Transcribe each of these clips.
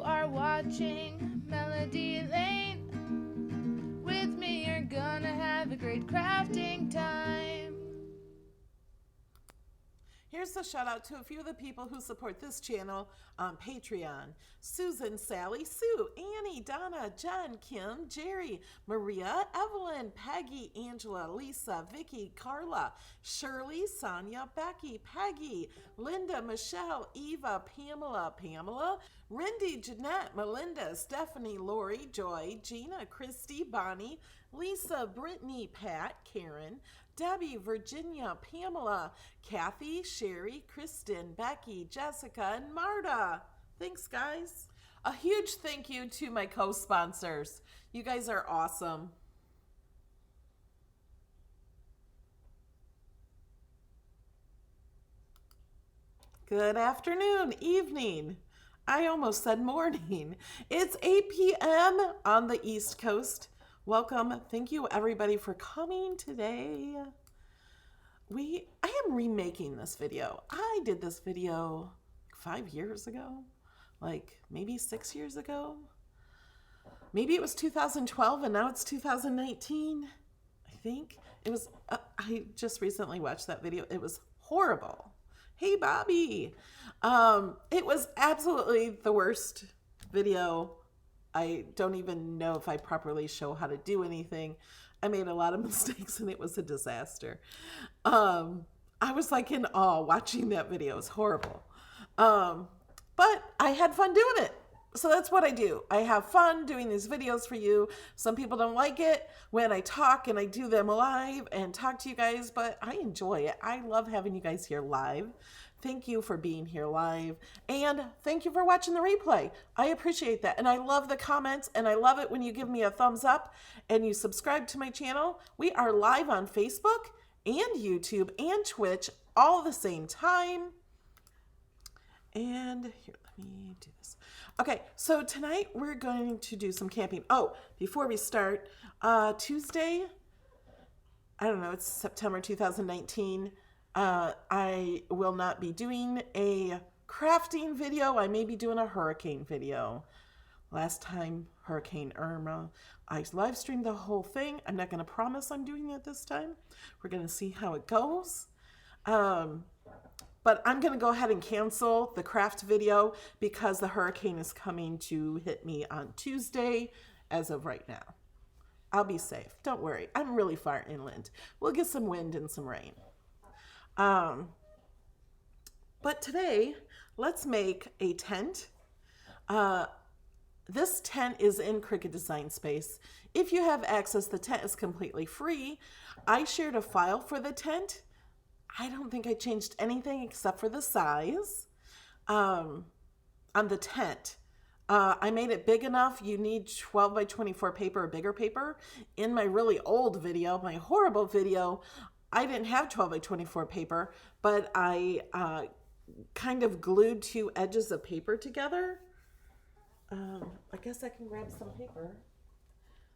You are watching Melody Lane. With me, you're gonna have a great crafting time. Here's a shout out to a few of the people who support this channel on Patreon. Susan, Sally, Sue, Annie, Donna, Jen, Kim, Jerry, Maria, Evelyn, Peggy, Angela, Lisa, Vicky, Carla, Shirley, Sonia, Becky, Peggy, Linda, Michelle, Eva, Pamela, Rindy, Jeanette, Melinda, Stephanie, Lori, Joy, Gina, Christy, Bonnie, Lisa, Brittany, Pat, Karen, Debbie, Virginia, Pamela, Kathy, Sherry, Kristen, Becky, Jessica, and Marta. Thanks, guys. A huge thank you to my co-sponsors. You guys are awesome. Good afternoon, evening. I almost said morning. It's 8 p.m. on the East Coast. Welcome. Thank you everybody for coming today. I am remaking this video. I did this video 5 years ago, like maybe 6 years ago. Maybe it was 2012 and now it's 2019. I think it was, I just recently watched that video. It was horrible. Hey, Bobby. It was absolutely the worst video. I don't even know if I properly show how to do anything. I made a lot of mistakes and it was a disaster. I was like in awe watching that video. It was horrible. But I had fun doing it. So that's what I do. I have fun doing these videos for you. Some people don't like it when I talk and I do them live and talk to you guys, but I enjoy it. I love having you guys here live. Thank you for being here live. And thank you for watching the replay. I appreciate that. And I love the comments and I love it when you give me a thumbs up and you subscribe to my channel. We are live on Facebook and YouTube and Twitch all at the same time. And here, let me do this. Okay, so tonight we're going to do some camping. Oh, before we start, Tuesday, I don't know, it's September 2019. I will not be doing a crafting video. I may be doing a hurricane video. Last time, Hurricane Irma, I live streamed the whole thing. I'm not going to promise I'm doing it this time. We're going to see how it goes. But I'm going to go ahead and cancel the craft video because the hurricane is coming to hit me on Tuesday as of right now. I'll be safe. Don't worry. I'm really far inland. We'll get some wind and some rain. But today, let's make a tent. This tent is in Cricut Design Space. If you have access, the tent is completely free. I shared a file for the tent. I don't think I changed anything except for the size on the tent. I made it big enough. You need 12 by 24 paper or bigger paper. In my really old video, my horrible video, I didn't have 12 by 24 paper, but I kind of glued two edges of paper together. I guess I can grab some paper.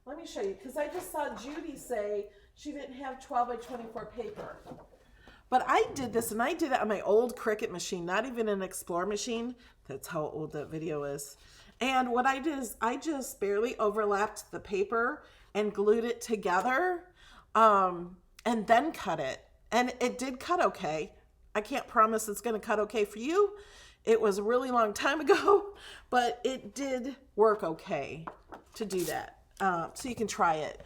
Let me show you, because I just saw Judy say she didn't have 12 by 24 paper. But I did this, and I did it on my old Cricut machine, not even an Explorer machine. That's how old that video is. And what I did is I just barely overlapped the paper and glued it together, and then cut it. And it did cut okay. I can't promise it's going to cut okay for you. It was a really long time ago, but it did work okay to do that. So you can try it.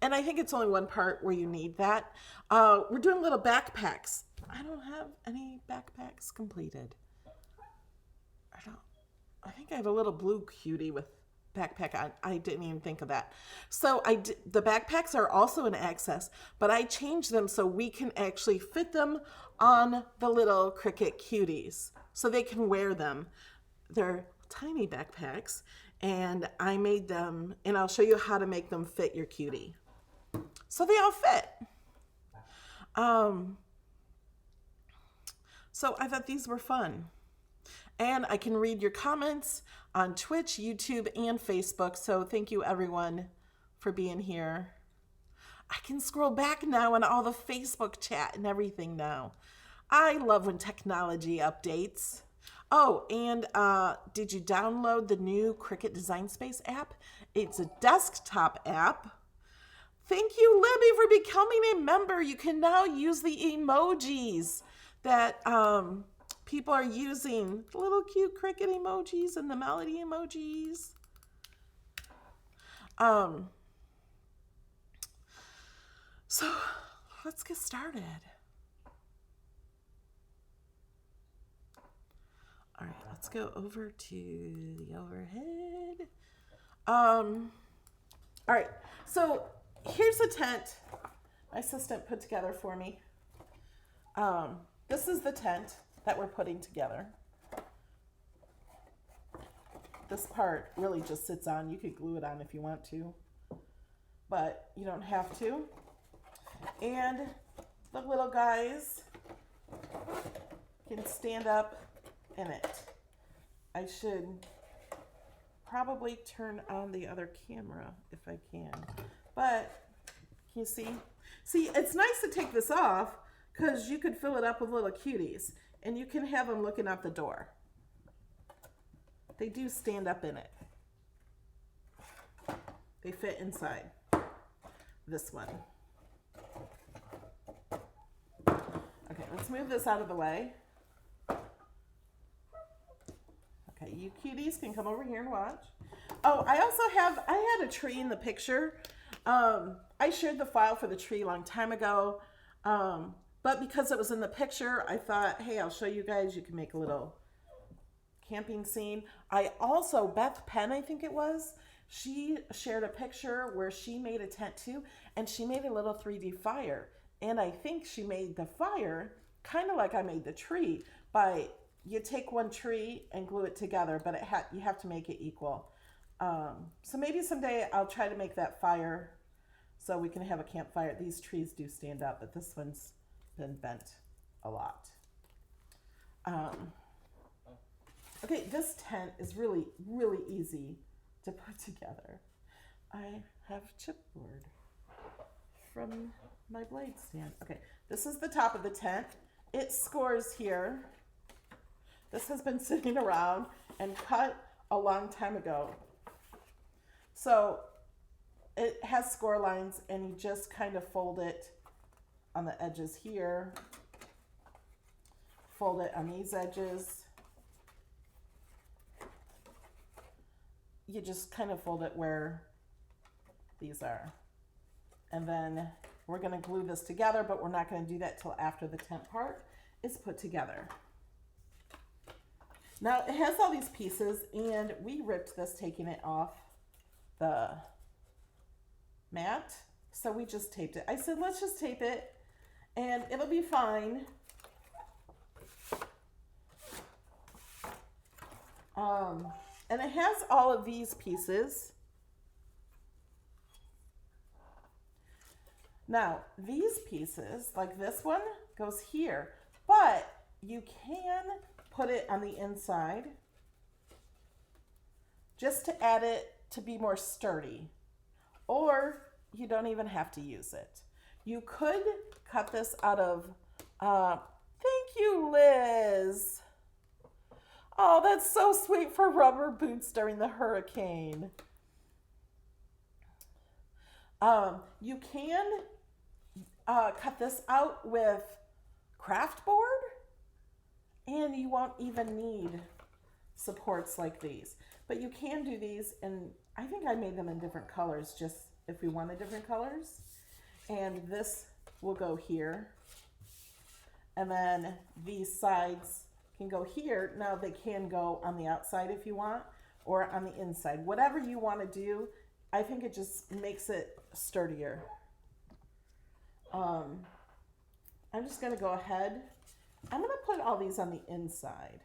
And I think it's only one part where you need that. We're doing little backpacks. I don't have any backpacks completed. I think I have a little blue Cutie with backpack on. I didn't even think of that. So the backpacks are also in Access, but I changed them so we can actually fit them on the little Cricut Cuties so they can wear them. They're tiny backpacks and I made them, and I'll show you how to make them fit your Cutie. So they all fit. So I thought these were fun. And I can read your comments on Twitch, YouTube, and Facebook. So thank you everyone for being here. I can scroll back now on all the Facebook chat and everything now. I love when technology updates. Oh, and did you download the new Cricut Design Space app? It's a desktop app. Thank you, Libby, for becoming a member. You can now use the emojis that people are using. The little cute Cricut emojis and the melody emojis. So let's get started. All right, let's go over to the overhead. All right, so here's a tent my assistant put together for me. This is the tent that we're putting together. This part really just sits on. You could glue it on if you want to, but you don't have to. And the little guys can stand up in it. I should probably turn on the other camera if I can. But can you see? See, it's nice to take this off because you could fill it up with little cuties and you can have them looking out the door. They do stand up in it. They fit inside this one. Okay, let's move this out of the way. Okay, you cuties can come over here and watch. Oh, I had a tree in the picture. I shared the file for the tree a long time ago. But because it was in the picture, I thought, hey, I'll show you guys. You can make a little camping scene. I also, Beth Penn, I think it was, she shared a picture where she made a tent too, and she made a little 3D fire. And I think she made the fire kind of like I made the tree, by you take one tree and glue it together, but you have to make it equal. So maybe someday I'll try to make that fire so we can have a campfire. These trees do stand up, but this one's been bent a lot. Okay, this tent is really, really easy to put together. I have chipboard from my blade stand. Okay, this is the top of the tent. It scores here. This has been sitting around and cut a long time ago. So it has score lines and you just kind of fold it on the edges here. Fold it on these edges. You just kind of fold it where these are. And then we're going to glue this together, but we're not going to do that till after the tent part is put together. Now it has all these pieces and we ripped this taking it off the mat. So we just taped it. I said, let's just tape it and it'll be fine. And it has all of these pieces. Now, these pieces, like this one, goes here, but you can put it on the inside just to add it to be more sturdy, or you don't even have to use it. You could cut this out of, thank you, Liz. Oh, that's so sweet for rubber boots during the hurricane. You can cut this out with craft board and you won't even need supports like these. But you can do these, and I think I made them in different colors just if we wanted different colors. And this will go here. And then these sides can go here. Now they can go on the outside if you want, or on the inside. Whatever you want to do, I think it just makes it sturdier. I'm just going to go ahead. I'm going to put all these on the inside.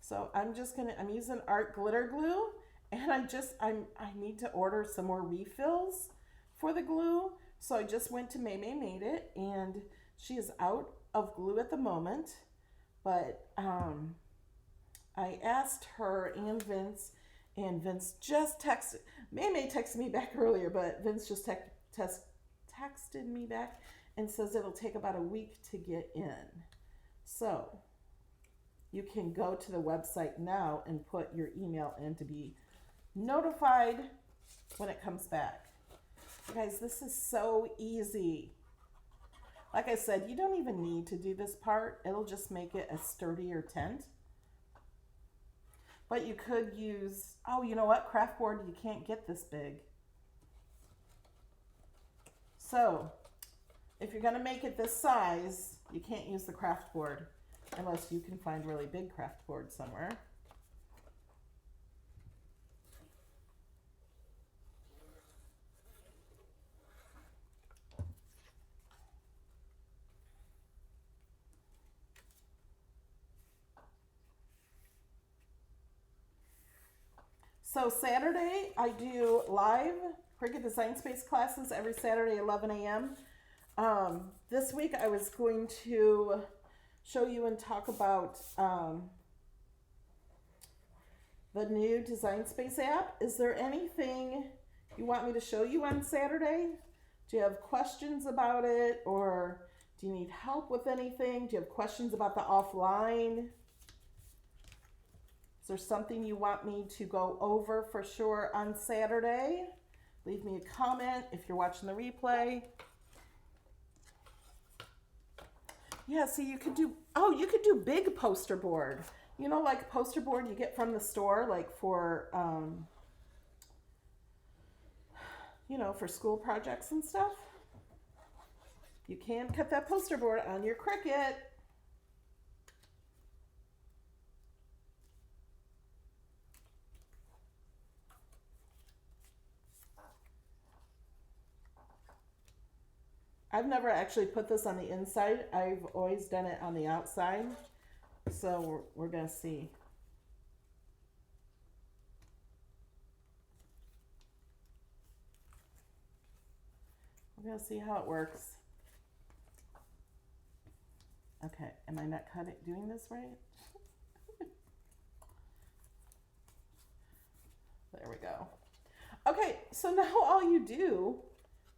So I'm using art glitter glue, and I need to order some more refills for the glue. So I just went to May Made It, and she is out of glue at the moment, but I asked her and Vince just texted, May texted me back earlier, but Vince just texted me back and says it'll take about a week to get in. So you can go to the website now and put your email in to be notified when it comes back. Guys, this is so easy. Like I said, you don't even need to do this part. It'll just make it a sturdier tent. But you could use, oh, you know what? Craft board, you can't get this big. So if you're going to make it this size, you can't use the craft board unless you can find really big craft board somewhere. So Saturday, I do live Cricut Design Space classes every Saturday, 11 a.m. This week I was going to show you and talk about the new Design Space app. Is there anything you want me to show you on Saturday? Do you have questions about it, or do you need help with anything? Do you have questions about the offline? Is there something you want me to go over for sure on Saturday? Leave me a comment if you're watching the replay. Yeah, see, you could do, oh, you could do big poster board. You know, like poster board you get from the store, like for, you know, for school projects and stuff. You can cut that poster board on your Cricut. I've never actually put this on the inside. I've always done it on the outside. So we're going to see. We're going to see how it works. Okay, am I not doing this right? There we go. Okay, so now all you do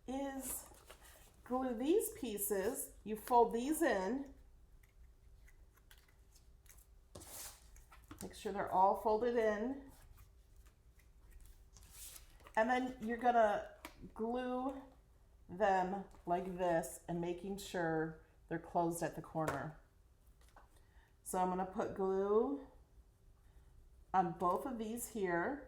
is glue these pieces, you fold these in, make sure they're all folded in, and then you're gonna glue them like this and making sure they're closed at the corner. So I'm gonna put glue on both of these here.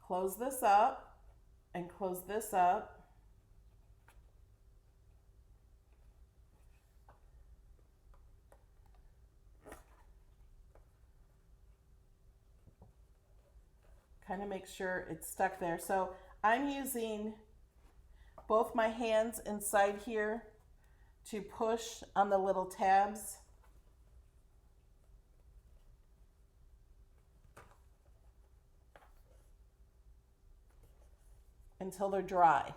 Close this up and close this up. Kind of make sure it's stuck there. So I'm using both my hands inside here to push on the little tabs. Until they're dry.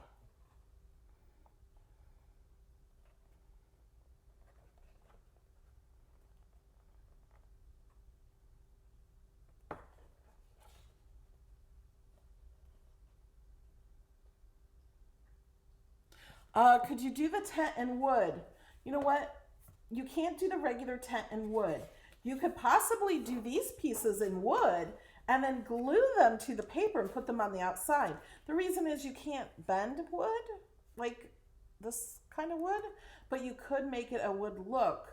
Could you do the tent in wood? You know what? You can't do the regular tent in wood. You could possibly do these pieces in wood and then glue them to the paper and put them on the outside. The reason is you can't bend wood, like this kind of wood, but you could make it a wood look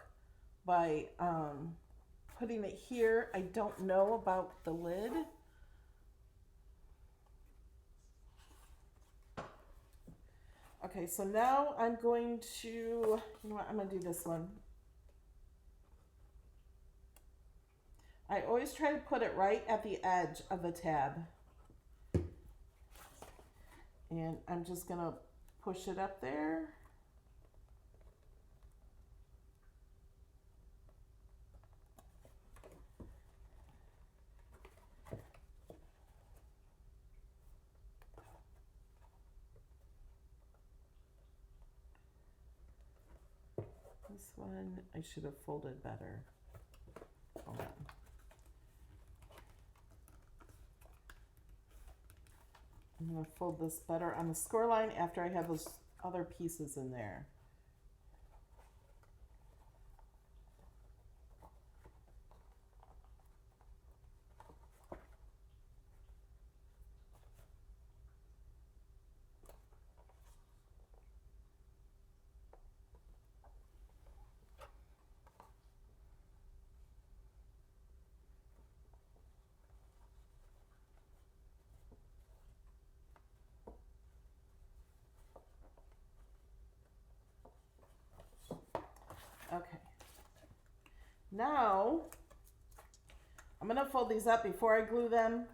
by putting it here. I don't know about the lid. Okay, so now I'm going to, you know what, I'm going to do this one. I always try to put it right at the edge of the tab. And I'm just going to push it up there. This one I should have folded better. Hold on. I'm going to fold this better on the score line after I have those other pieces in there. Okay. Now, I'm going to fold these up before I glue them,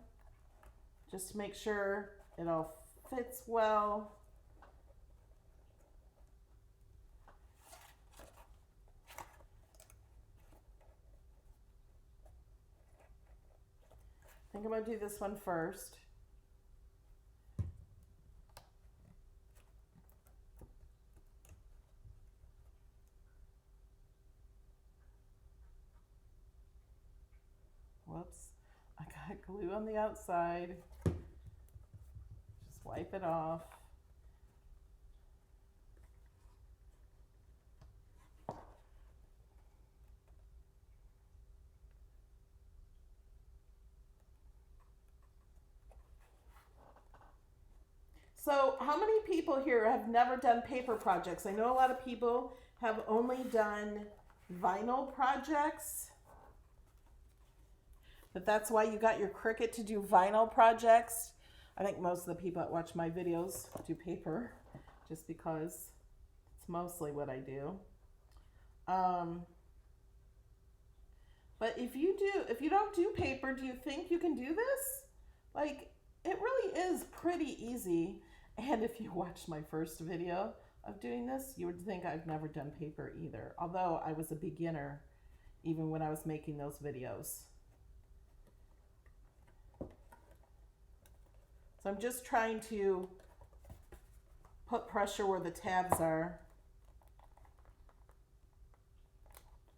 just to make sure it all fits well. I think I'm going to do this one first. Whoops, I got glue on the outside. Just wipe it off. So how many people here have never done paper projects? I know a lot of people have only done vinyl projects, but that's why you got your Cricut to do vinyl projects. I think most of the people that watch my videos do paper, just because it's mostly what I do. But if you don't do paper, do you think you can do this? Like, it really is pretty easy. And if you watched my first video of doing this, you would think I've never done paper either. Although I was a beginner even when I was making those videos. So I'm just trying to put pressure where the tabs are.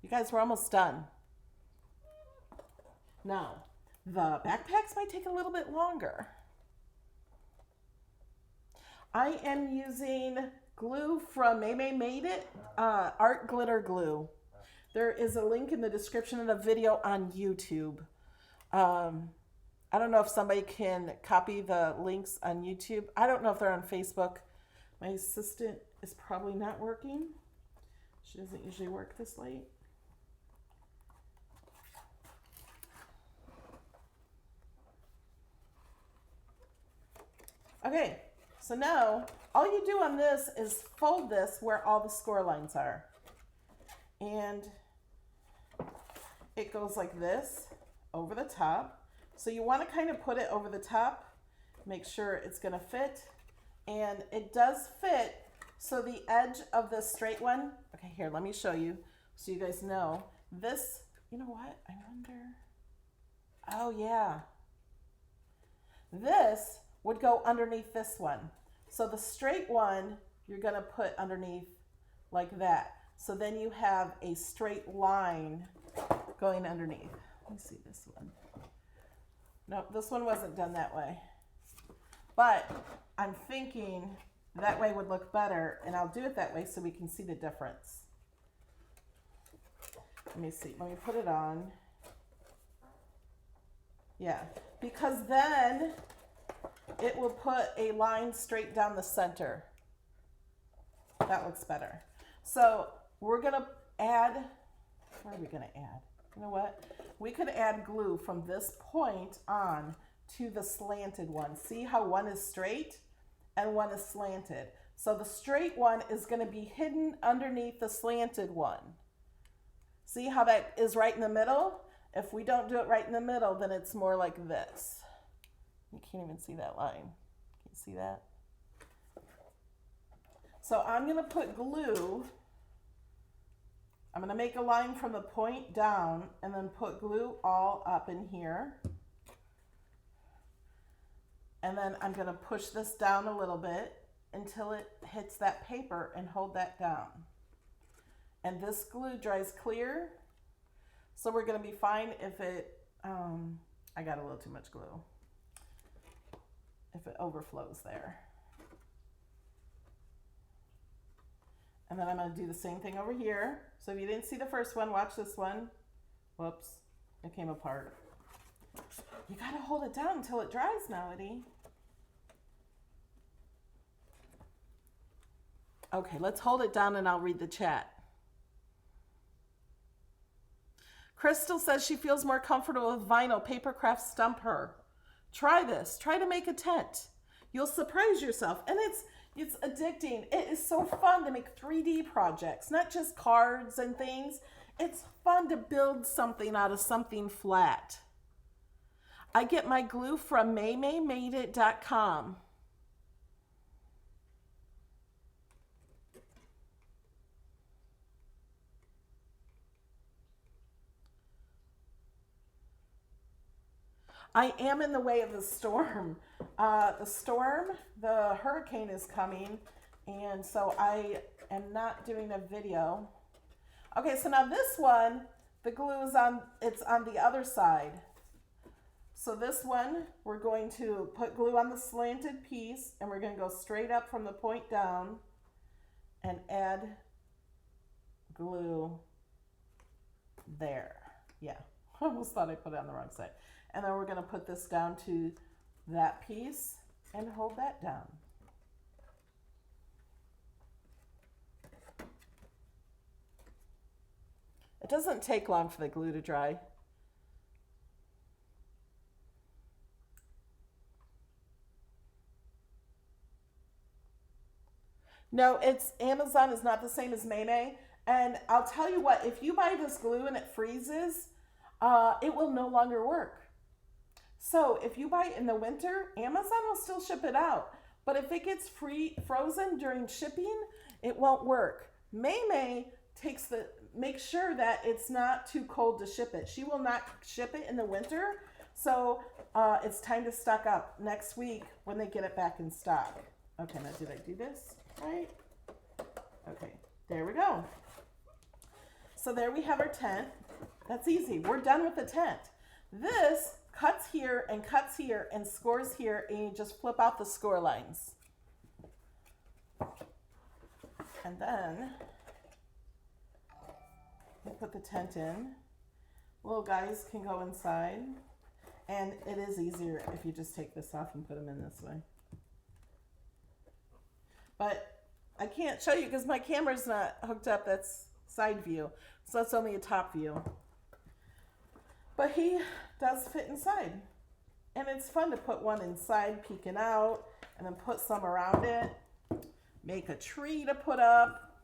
You guys, we're almost done. Now, the backpacks might take a little bit longer. I am using glue from Made It, Art Glitter Glue. There is a link in the description of the video on YouTube. I don't know if somebody can copy the links on YouTube. I don't know if they're on Facebook. My assistant is probably not working. She doesn't usually work this late. Okay, so now all you do on this is fold this where all the score lines are. And it goes like this over the top. So you want to kind of put it over the top, make sure it's going to fit. And it does fit, so the edge of the straight one, okay, here, let me show you so you guys know. This, you know what, I wonder, oh yeah. This would go underneath this one. So the straight one, you're going to put underneath like that. So then you have a straight line going underneath. Let me see this one. No, this one wasn't done that way. But I'm thinking that way would look better, and I'll do it that way so we can see the difference. Let me see. Let me put it on. Yeah, because then it will put a line straight down the center. That looks better. So we're going to add, what are we going to add? You know what? We could add glue from this point on to the slanted one. See how one is straight and one is slanted. So the straight one is going to be hidden underneath the slanted one. See how that is right in the middle? If we don't do it right in the middle, then it's more like this. You can't even see that line. Can you see that? So I'm going to put glue. I'm going to make a line from the point down and then put glue all up in here. And then I'm going to push this down a little bit until it hits that paper and hold that down. And this glue dries clear. So we're going to be fine if it, I got a little too much glue. if it overflows there. And then I'm going to do the same thing over here. So if you didn't see the first one, watch this one. Whoops, it came apart. You got to hold it down until it dries, Melody. Okay, let's hold it down and I'll read the chat. Crystal says she feels more comfortable with vinyl. Paper crafts stump her. Try this. Try to make a tent. You'll surprise yourself. And it's addicting. It is so fun to make 3D projects, not just cards and things. It's fun to build something out of something flat. I get my glue from maymaymadeit.com. I am in the way of the storm. The hurricane is coming, and so I am not doing a video. Okay, so now this one, the glue is it's on the other side. So this one, we're going to put glue on the slanted piece, and we're going to go straight up from the point down and add glue there. Yeah, I almost thought I put it on the wrong side. And then we're going to put this down to that piece and hold that down. It doesn't take long for the glue to dry. No, Amazon is not the same as Maymay. And I'll tell you what, if you buy this glue and it freezes, it will no longer work. So if you buy it in the winter, Amazon will still ship it out. But if it gets frozen during shipping, it won't work. Maymay makes sure that it's not too cold to ship it. She will not ship it in the winter. So it's time to stock up next week when they get it back in stock. Okay, now did I do this right? Okay, there we go. So there we have our tent. That's easy. We're done with the tent. This cuts here and scores here, and you just flip out the score lines. And then we put the tent in. Little guys can go inside. And it is easier if you just take this off and put them in this way. But I can't show you because my camera's not hooked up. That's side view. So that's only a top view. But he does fit inside. And it's fun to put one inside peeking out and then put some around it. Make a tree to put up.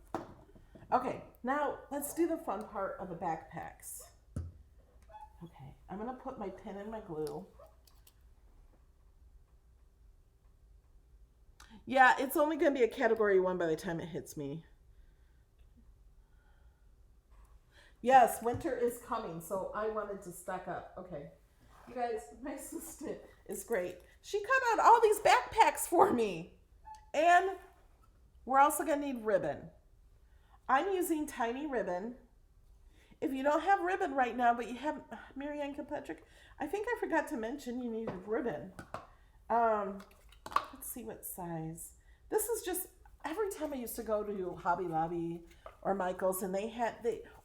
Okay, now let's do the fun part of the backpacks. Okay, I'm going to put my pin in my glue. Yeah, it's only going to be a category 1 by the time it hits me. Yes, winter is coming, so I wanted to stock up. Okay, you guys, my assistant is great. She cut out all these backpacks for me. And we're also going to need ribbon. I'm using tiny ribbon. If you don't have ribbon right now, but you have Marianne Kilpatrick, I think I forgot to mention you needed ribbon. Let's see what size. This is just, every time I used to go to Hobby Lobby or Michael's and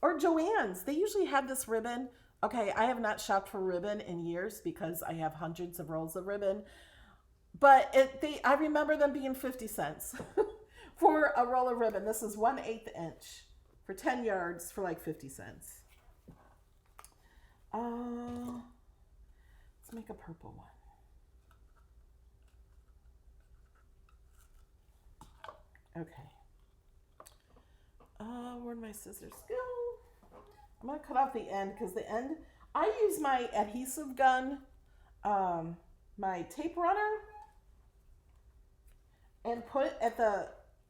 or Joann's, they usually have this ribbon. Okay, I have not shopped for ribbon in years because I have hundreds of rolls of ribbon. But I remember them being 50 cents for a roll of ribbon. This is 1/8 inch for 10 yards for like 50 cents. Let's make a purple one. Okay. Where'd my scissors go? I'm going to cut off the end because the end, I use my adhesive gun, my tape runner, and put it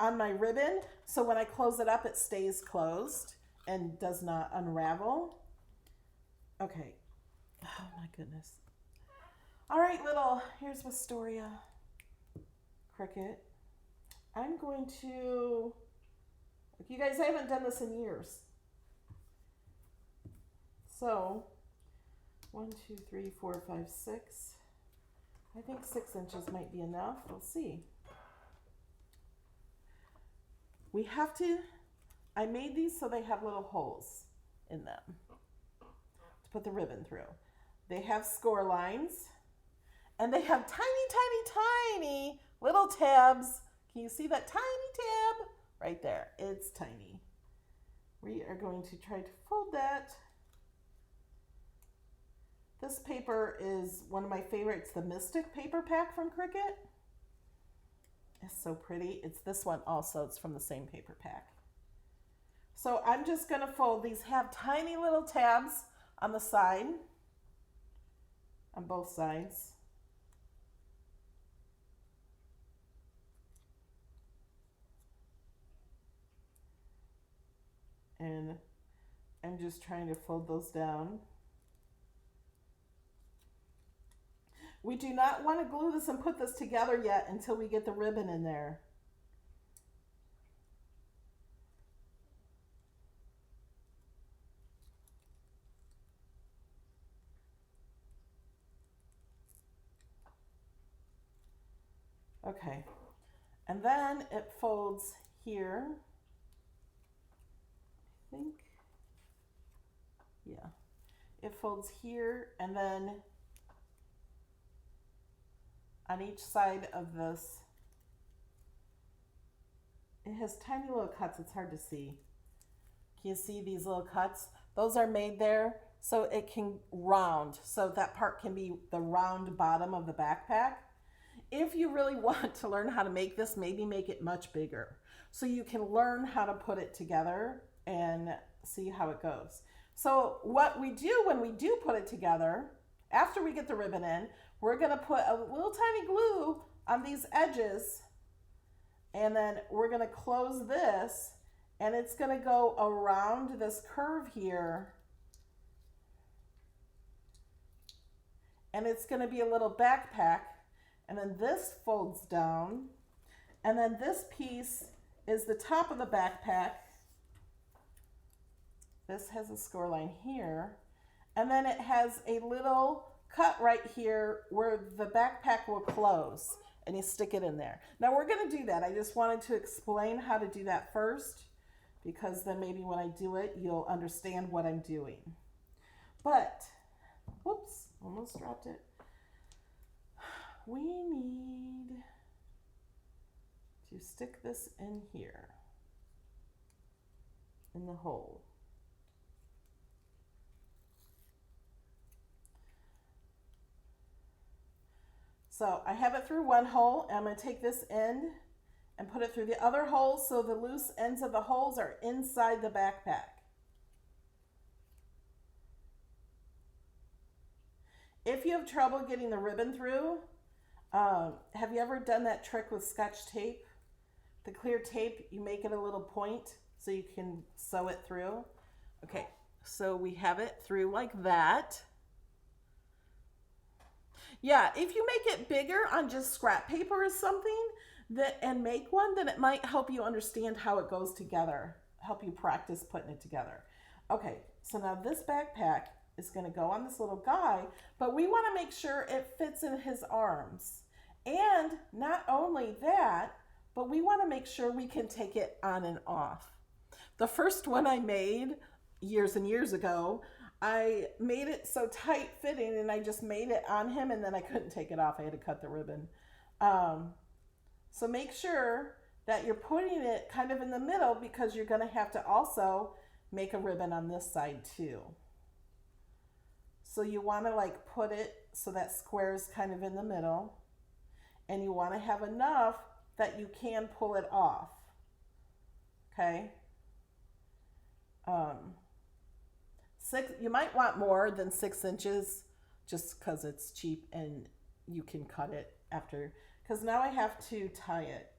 on my ribbon so when I close it up, it stays closed and does not unravel. Okay. Oh my goodness. All right, here's Wisteria Cricut. I'm going to, you guys, I haven't done this in years. So, 1, 2, 3, 4, 5, 6. I think 6 inches might be enough. We'll see. We have to, I made these so they have little holes in them to put the ribbon through. They have score lines and they have tiny, tiny, tiny little tabs. Can you see that tiny tab? Right there. It's tiny. We are going to try to fold that. This paper is one of my favorites, the Mystic paper pack from Cricut. It's so pretty. It's this one also. It's from the same paper pack. So I'm just going to fold. These have tiny little tabs on the side, on both sides. And I'm just trying to fold those down. We do not want to glue this and put this together yet until we get the ribbon in there. Okay, and then it folds here, I think. Yeah, it folds here, and then on each side of this, it has tiny little cuts. It's hard to see. Can you see these little cuts? Those are made there so it can round. So that part can be the round bottom of the backpack. If you really want to learn how to make this, maybe make it much bigger so you can learn how to put it together and see how it goes. So what we do when we do put it together, after we get the ribbon in, we're going to put a little tiny glue on these edges, and then we're going to close this, and it's going to go around this curve here, and it's going to be a little backpack, and then this folds down, and then this piece is the top of the backpack. This has a score line here, and then it has a little cut right here where the backpack will close, and you stick it in there. Now we're going to do that. I just wanted to explain how to do that first, because then maybe when I do it, you'll understand what I'm doing. But, whoops, almost dropped it. We need to stick this in here, in the hole. So I have it through one hole, and I'm going to take this end and put it through the other hole so the loose ends of the holes are inside the backpack. If you have trouble getting the ribbon through, have you ever done that trick with Scotch tape? The clear tape, you make it a little point so you can sew it through. Okay, so we have it through like that. Yeah, if you make it bigger on just scrap paper or something and make one, then it might help you understand how it goes together, help you practice putting it together. Okay, so now this backpack is going to go on this little guy, but we want to make sure it fits in his arms. And not only that, but we want to make sure we can take it on and off. The first one I made years and years ago, I made it so tight fitting and I just made it on him, and then I couldn't take it off. I had to cut the ribbon. So make sure that you're putting it kind of in the middle, because you're going to have to also make a ribbon on this side too. So you want to like put it so that square is kind of in the middle, and you want to have enough that you can pull it off. Okay. You might want more than 6 inches just because it's cheap and you can cut it after, because now I have to tie it.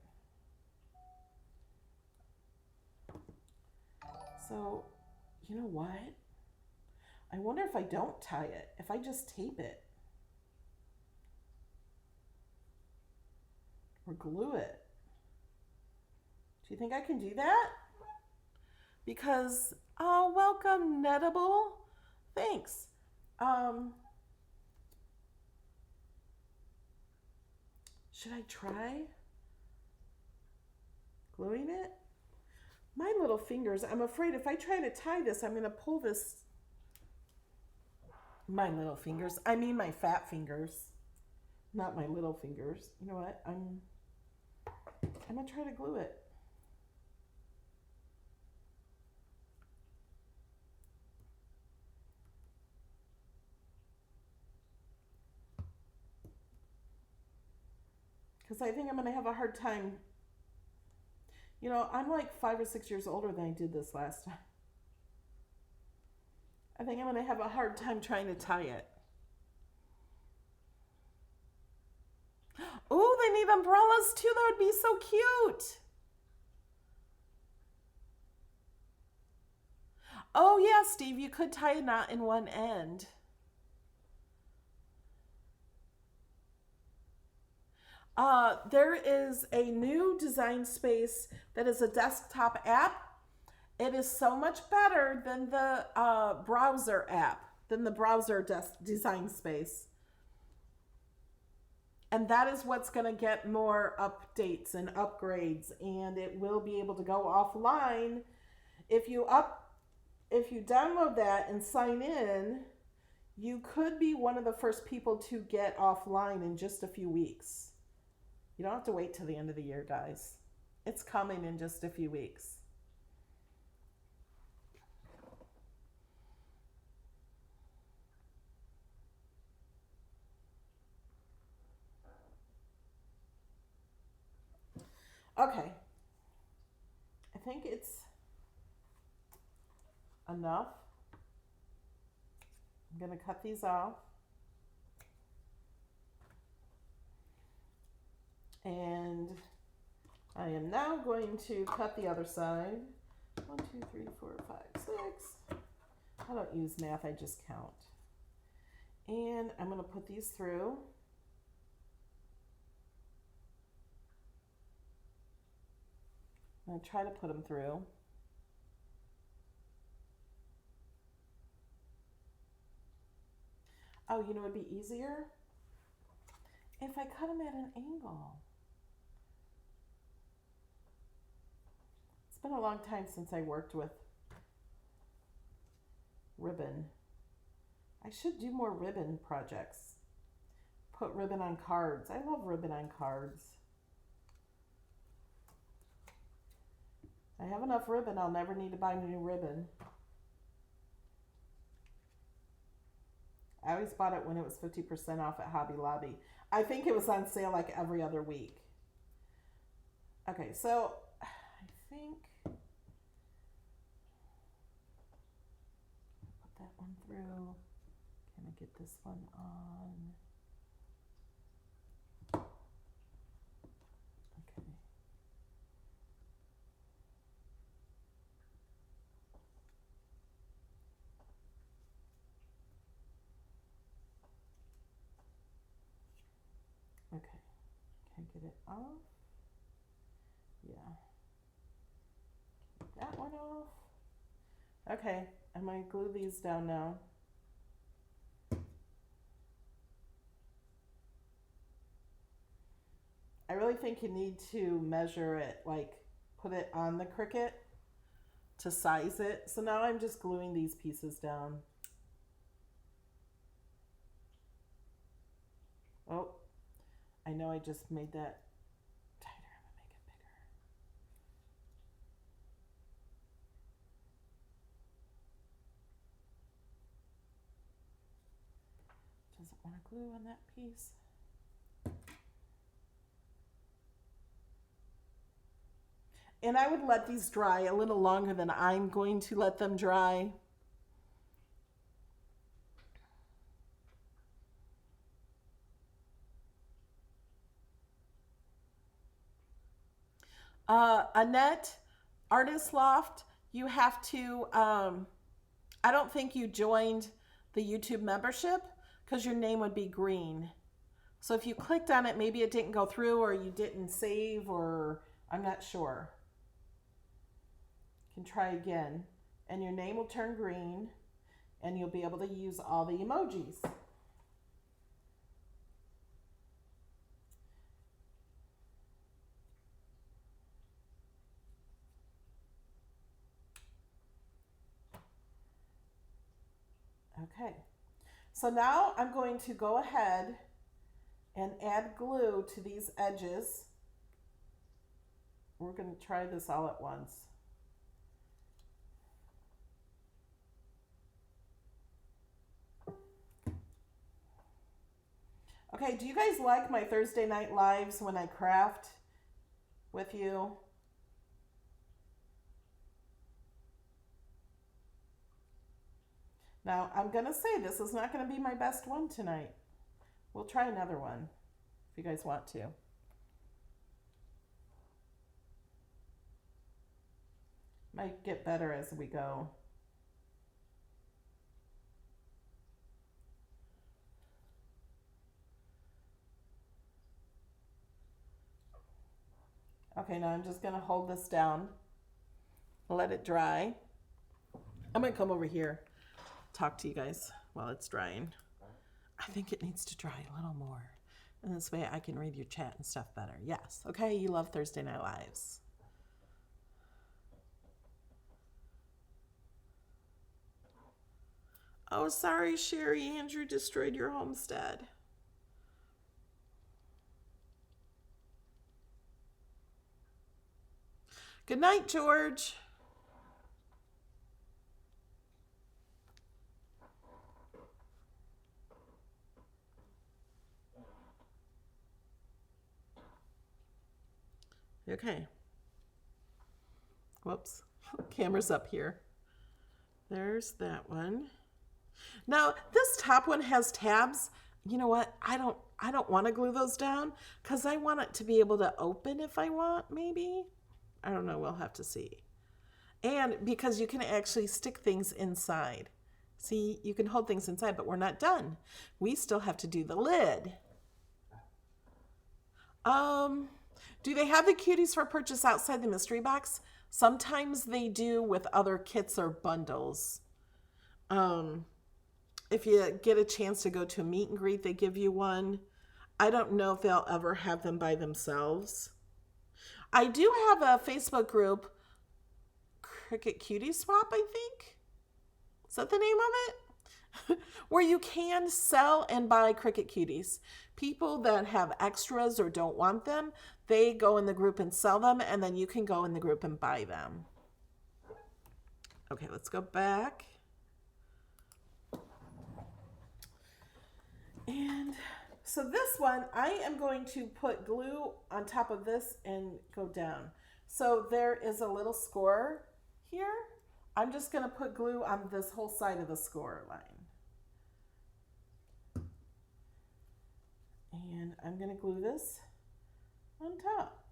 So, you know what? I wonder if I don't tie it, if I just tape it or glue it. Do you think I can do that? Because, oh, welcome, Nettable. Thanks. Should I try gluing it? My little fingers, I'm afraid if I try to tie this, I'm going to pull this. My little fingers, I mean my fat fingers, not my little fingers. You know what? I'm going to try to glue it. Because I think I'm going to have a hard time. You know, I'm like 5 or 6 years older than I did this last time. I think I'm going to have a hard time trying to tie it. Oh, they need umbrellas too. That would be so cute. Oh, yeah, Steve, you could tie a knot in one end. There is a new design space that is a desktop app. It is so much better than the browser app, than the browser design space. And that is what's going to get more updates and upgrades, and it will be able to go offline. If you download that and sign in, you could be one of the first people to get offline in just a few weeks. You don't have to wait till the end of the year, guys. It's coming in just a few weeks. Okay. I think it's enough. I'm going to cut these off. And I am now going to cut the other side. 1, 2, 3, 4, 5, 6. I don't use math, I just count. And I'm going to put these through. I'm going to try to put them through. Oh, you know what would be easier? If I cut them at an angle. It's been a long time since I worked with ribbon. I should do more ribbon projects. Put ribbon on cards. I love ribbon on cards. I have enough ribbon, I'll never need to buy new ribbon. I always bought it when it was 50% off at Hobby Lobby. I think it was on sale like every other week. Okay, so I think put that one through. Can I get this one on? Okay. Okay, can I get it off? Yeah. Get that one off. Okay, I'm going to glue these down now. I really think you need to measure it, like put it on the Cricut to size it. So now I'm just gluing these pieces down. Oh, I know I just made that tighter. I'm gonna make it bigger. Doesn't want to glue on that piece. And I would let these dry a little longer than I'm going to let them dry. Annette, Artist Loft, you have to, I don't think you joined the YouTube membership because your name would be green. So if you clicked on it, maybe it didn't go through or you didn't save or I'm not sure. You can try again and your name will turn green and you'll be able to use all the emojis. Okay, so now I'm going to go ahead and add glue to these edges. We're going to try this all at once. Okay, do you guys like my Thursday night lives when I craft with you? Now, I'm going to say this is not going to be my best one tonight. We'll try another one if you guys want to. Might get better as we go. Okay, now I'm just going to hold this down, let it dry. I'm going to come over here, talk to you guys while it's drying. I think it needs to dry a little more. And this way I can read your chat and stuff better. Yes. Okay, you love Thursday Night Lives. Oh, sorry, Sherry. Andrew destroyed your homestead. Good night, George. Okay. Whoops. Camera's up here. There's that one. Now, this top one has tabs. You know what? I don't want to glue those down because I want it to be able to open if I want, maybe. I don't know. We'll have to see. And because you can actually stick things inside. See, you can hold things inside, but we're not done. We still have to do the lid. Do they have the Cuties for purchase outside the mystery box? Sometimes they do with other kits or bundles. If you get a chance to go to a meet and greet, they give you one. I don't know if they'll ever have them by themselves. I do have a Facebook group, Cricut Cutie Swap, I think. Is that the name of it? Where you can sell and buy Cricut Cuties. People that have extras or don't want them, they go in the group and sell them, and then you can go in the group and buy them. Okay, let's go back. And so this one, I am going to put glue on top of this and go down. So there is a little score here. I'm just going to put glue on this whole side of the score line. And I'm going to glue this on top.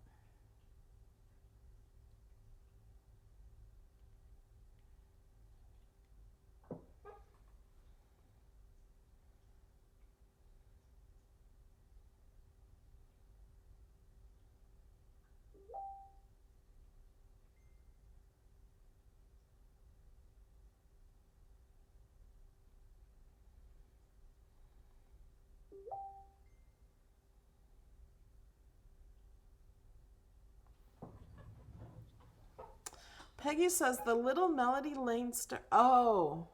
Peggy says the little Melody Lane star. Oh.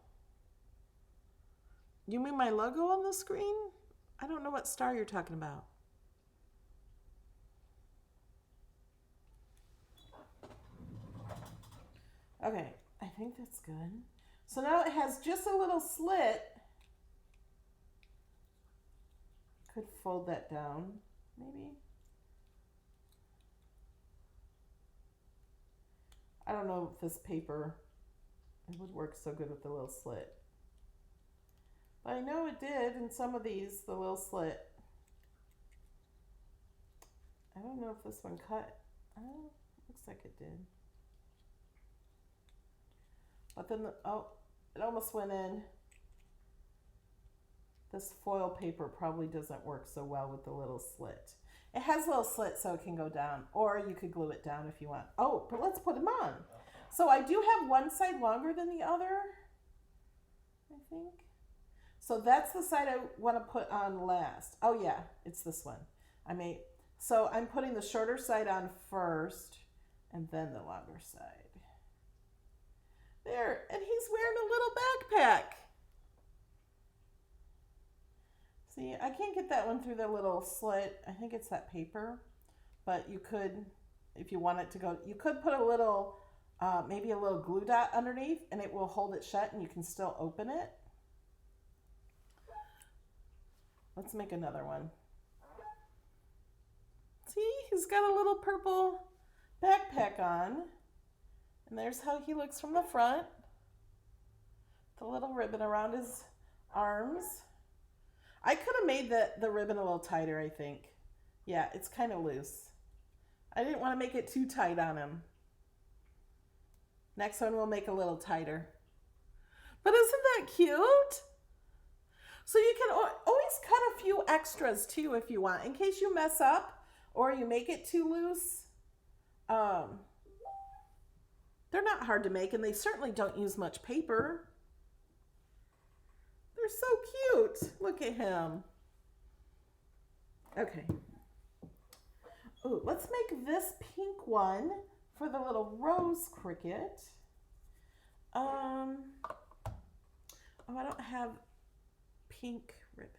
You mean my logo on the screen? I don't know what star you're talking about. Okay, I think that's good. So now it has just a little slit. Could fold that down, maybe. I don't know if this paper it would work so good with the little slit. But I know it did in some of these, the little slit. I don't know if this one cut. Oh, looks like it did. But then, it almost went in. This foil paper probably doesn't work so well with the little slit. It has a little slit so it can go down, or you could glue it down if you want. Oh, but let's put them on. So I do have one side longer than the other, I think. So that's the side I want to put on last. Oh yeah, it's this one. So I'm putting the shorter side on first, and then the longer side. There, and he's wearing a little backpack. See, I can't get that one through the little slit. I think it's that paper, but you could, if you want it to go, you could put a little, maybe a little glue dot underneath and it will hold it shut and you can still open it. Let's make another one. See, he's got a little purple backpack on. And there's how he looks from the front. The little ribbon around his arms. I could have made the ribbon a little tighter, I think. Yeah, it's kind of loose. I didn't want to make it too tight on him. Next one we'll make a little tighter. But isn't that cute? So you can always cut a few extras too if you want, in case you mess up or you make it too loose. They're not hard to make and they certainly don't use much paper. They're so cute. Look at him. Okay. Ooh, let's make this pink one for the little rose Cricut. Oh, I don't have pink ribbon.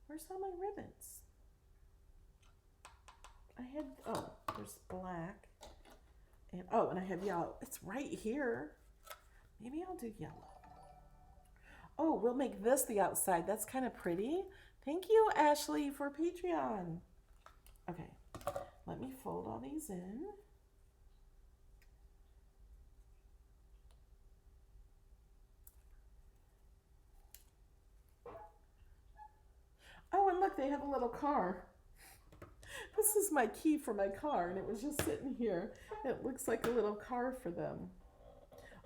Where's all my ribbons? I had, oh, there's black. And oh, and I have yellow. It's right here. Maybe I'll do yellow. Oh, we'll make this the outside. That's kind of pretty. Thank you, Ashley, for Patreon. Okay, let me fold all these in. Oh, and look, they have a little car. This is my key for my car, and it was just sitting here. It looks like a little car for them.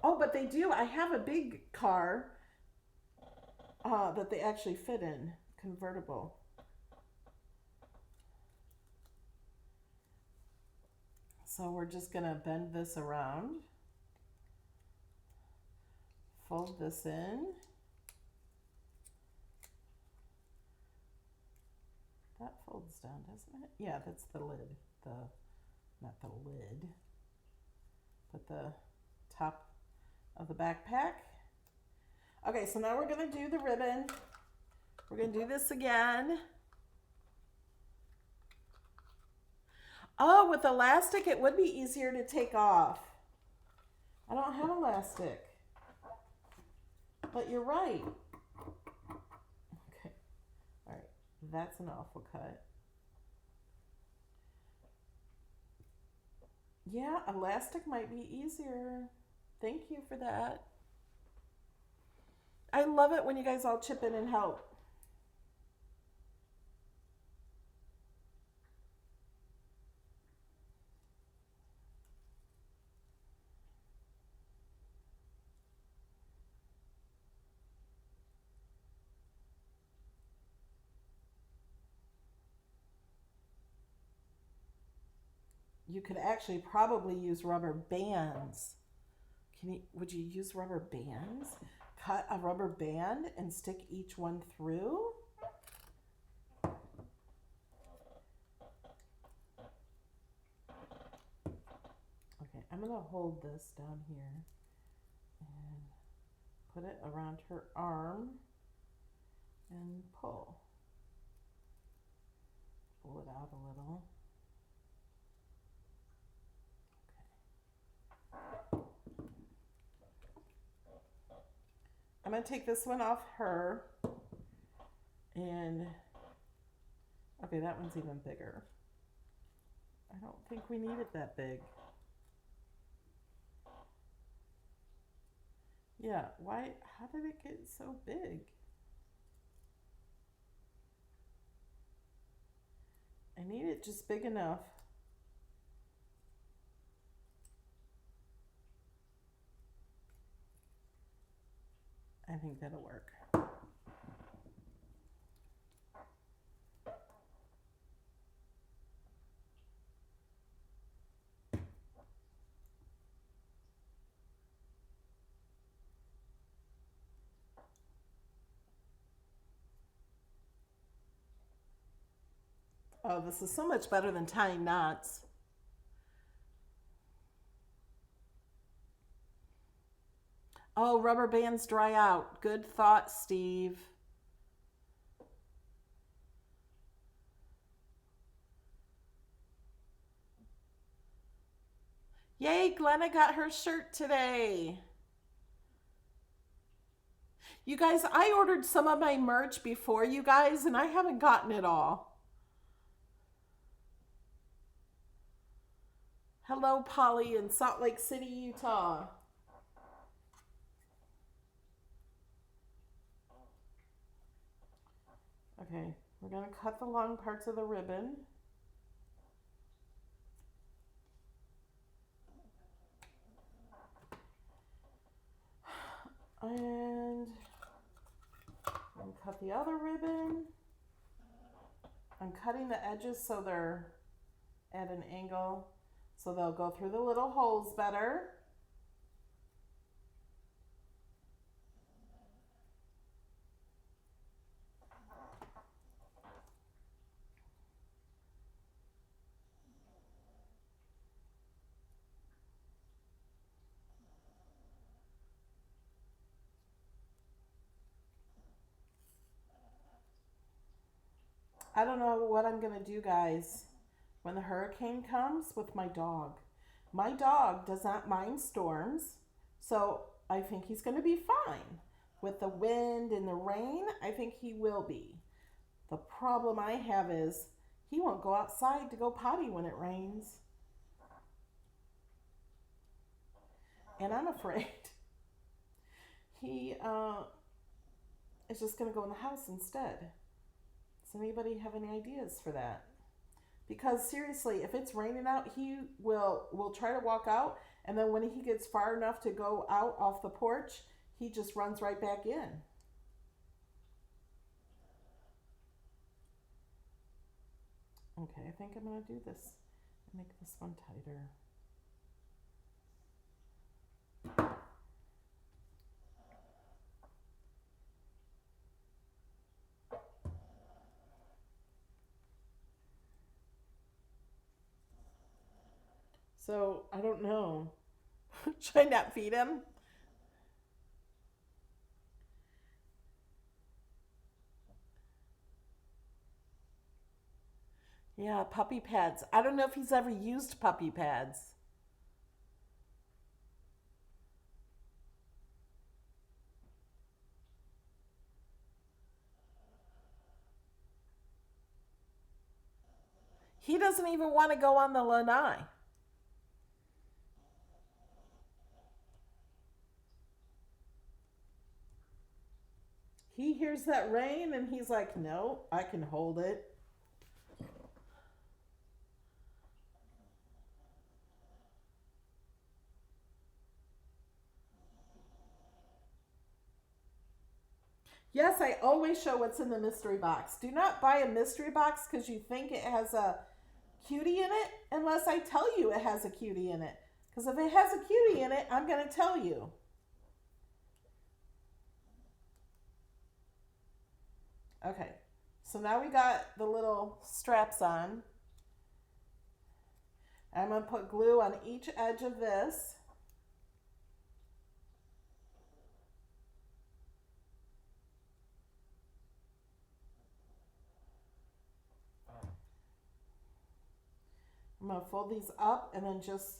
Oh, but they do. I have a big car that they actually fit in, convertible. So we're just going to bend this around, fold this in. That folds down, doesn't it? Yeah, that's the lid. Not the lid, but the top of the backpack. Okay, so now we're gonna do the ribbon. We're gonna do this again. Oh, with elastic, it would be easier to take off. I don't have elastic, but you're right. Okay, all right, that's an awful cut. Yeah, elastic might be easier. Thank you for that. I love it when you guys all chip in and help. You could actually probably use rubber bands. Would you use rubber bands? Cut a rubber band and stick each one through? Okay, I'm gonna hold this down here and put it around her arm and pull. Pull it out a little. I'm going to take this one off her, and okay, that one's even bigger. I don't think we need it that big. Yeah, why, how did it get so big? I need it just big enough. I think that'll work. Oh, this is so much better than tying knots. Oh, rubber bands dry out. Good thought, Steve. Yay, Glenna got her shirt today. You guys, I ordered some of my merch before you guys, and I haven't gotten it all. Hello, Polly in Salt Lake City, Utah. Okay, we're going to cut the long parts of the ribbon. And cut the other ribbon. I'm cutting the edges so they're at an angle so they'll go through the little holes better. I don't know what I'm going to do, guys, when the hurricane comes with my dog. My dog does not mind storms, so I think he's going to be fine. With the wind and the rain, I think he will be. The problem I have is he won't go outside to go potty when it rains. And I'm afraid he is just going to go in the house instead. Does anybody have any ideas for that? Because seriously, if it's raining out, he will try to walk out, and then when he gets far enough to go out off the porch, he just runs right back in. Okay, I think I'm going to do this and make this one tighter. So, I don't know. Should I not feed him? Yeah, puppy pads. I don't know if he's ever used puppy pads. He doesn't even want to go on the lanai. He hears that rain and he's like, no, I can hold it. Yes, I always show what's in the mystery box. Do not buy a mystery box because you think it has a cutie in it unless I tell you it has a cutie in it. Because if it has a cutie in it, I'm going to tell you. Okay, so now we got the little straps on. I'm going to put glue on each edge of this. I'm going to fold these up and then just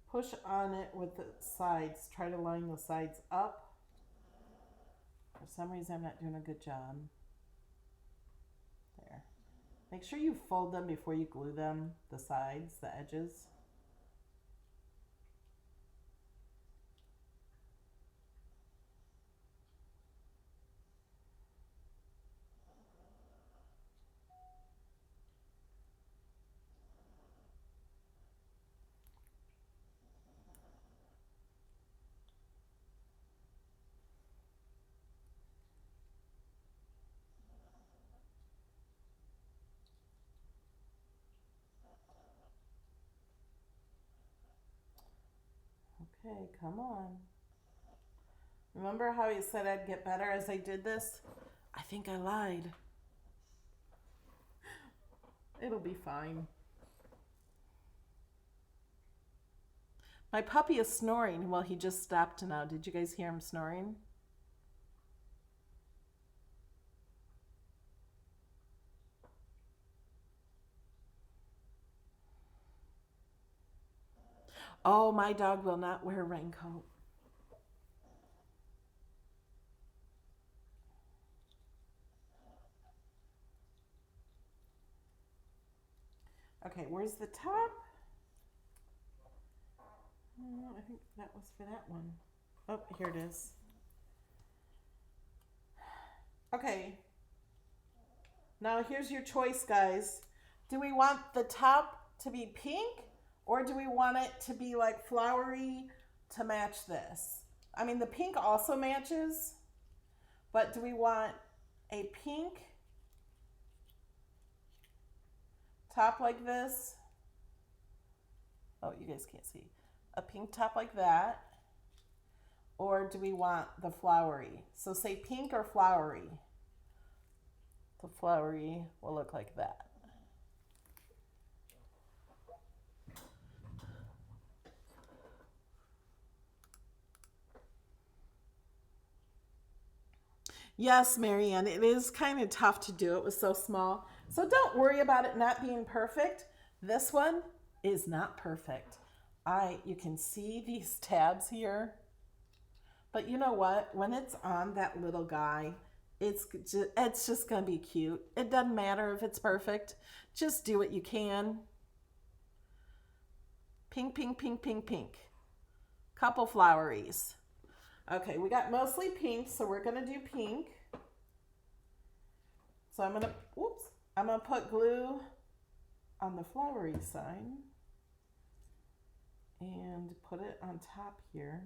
push on it with the sides. Try to line the sides up. For some reason, I'm not doing a good job. There. Make sure you fold them before you glue them, the sides, the edges. Okay, come on. Remember how he said I'd get better as I did this? I think I lied. It'll be fine. My puppy is snoring. Well, he just stopped now. Did you guys hear him snoring? Oh, my dog will not wear a raincoat. Okay, where's the top? I think that was for that one. Oh, here it is. Okay. Now here's your choice, guys. Do we want the top to be pink, or do we want it to be like flowery to match this? I mean, the pink also matches, but do we want a pink top like this? Oh, you guys can't see. A pink top like that. Or do we want the flowery? So say pink or flowery. The flowery will look like that. Yes, Marianne, it is kind of tough to do. It was so small. So don't worry about it not being perfect. This one is not perfect. You can see these tabs here. But you know what? When it's on that little guy, it's just going to be cute. It doesn't matter if it's perfect. Just do what you can. Pink, pink, pink, pink, pink. Couple floweries. Okay, we got mostly pink, so we're going to do pink. So I'm going to put glue on the flowery side and put it on top here.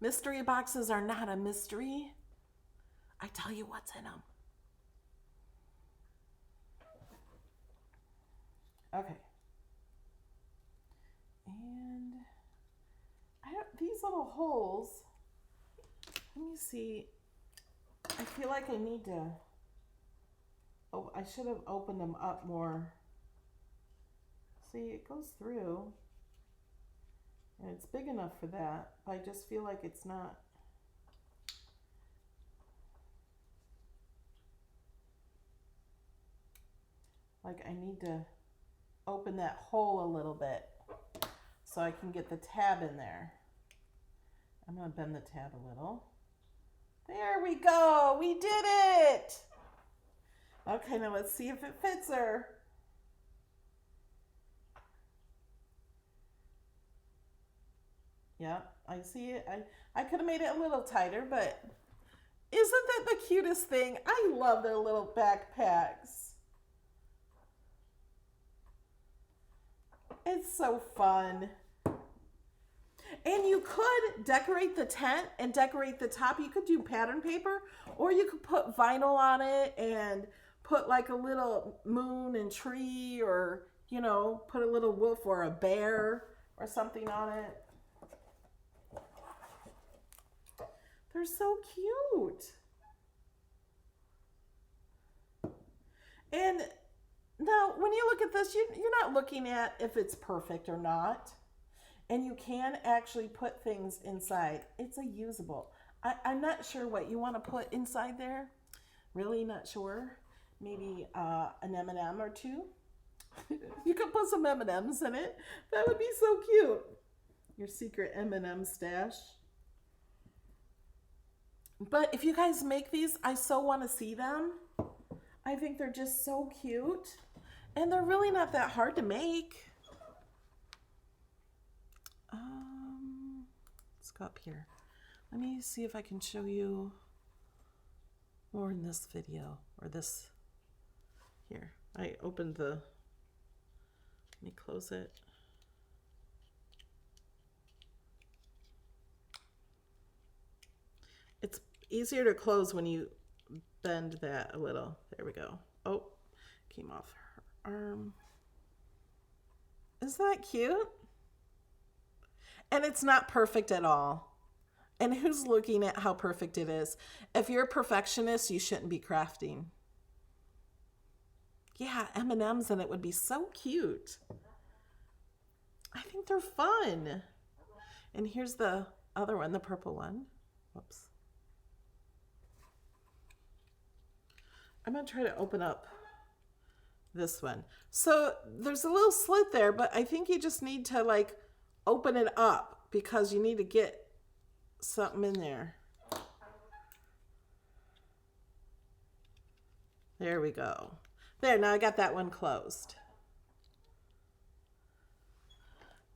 Mystery boxes are not a mystery. I tell you what's in them. Okay. And these little holes, let me see. I feel like I need to, I should have opened them up more. See, it goes through. And it's big enough for that, but I just feel like it's not. Like I need to open that hole a little bit so I can get the tab in there. I'm going to bend the tab a little. There we go. We did it. Okay, now let's see if it fits her. Yeah, I see it. I could have made it a little tighter, but isn't that the cutest thing? I love their little backpacks. It's so fun. And you could decorate the tent and decorate the top. You could do pattern paper, or you could put vinyl on it and put like a little moon and tree, or, you know, put a little wolf or a bear or something on it. They're so cute. And now, when you look at this, you're not looking at if it's perfect or not. And you can actually put things inside. It's a usable. I'm not sure what you want to put inside there. Really not sure. Maybe an M&M or two. You could put some M&Ms in it. That would be so cute. Your secret M&M stash. But if you guys make these, I so want to see them. I think they're just so cute. And they're really not that hard to make. Let's go up here. Let me see if I can show you more in this video, or this here. I opened the, let me close it. It's easier to close when you bend that a little. There we go. Oh, came off her arm. Isn't that cute? And it's not perfect at all. And who's looking at how perfect it is? If you're a perfectionist, you shouldn't be crafting. Yeah, M&Ms, and it would be so cute. I think they're fun. And here's the other one, the purple one. Whoops. I'm going to try to open up this one. So there's a little slit there, but I think you just need to like open it up because you need to get something in there. There we go. There, now I got that one closed.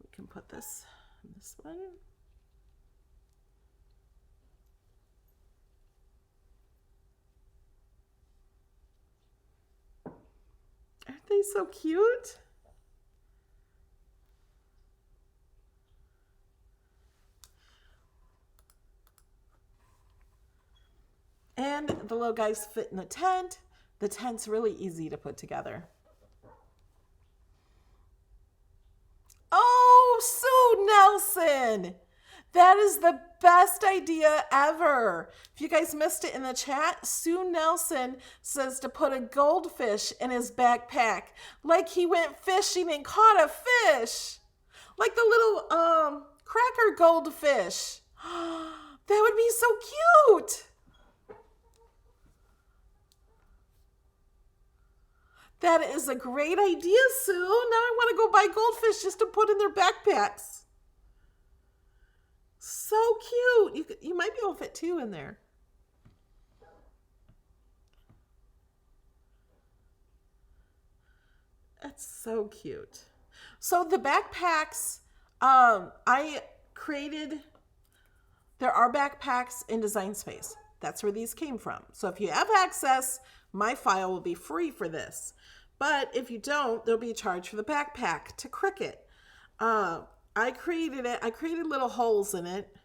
We can put this in this one. Aren't they so cute? And the little guys fit in the tent. The tent's really easy to put together. Oh, Sue Nelson! That is the best idea ever. If you guys missed it in the chat, Sue Nelson says to put a goldfish in his backpack, like he went fishing and caught a fish. Like the little cracker goldfish. That would be so cute. That is a great idea, Sue. Now I want to go buy goldfish just to put in their backpacks. So cute. You might be able to fit 2 in there. That's so cute. So the backpacks, I created, there are backpacks in Design Space. That's where these came from. So if you have access, my file will be free for this. But if you don't, there'll be a charge for the backpack to Cricut. I created it. I created little holes in it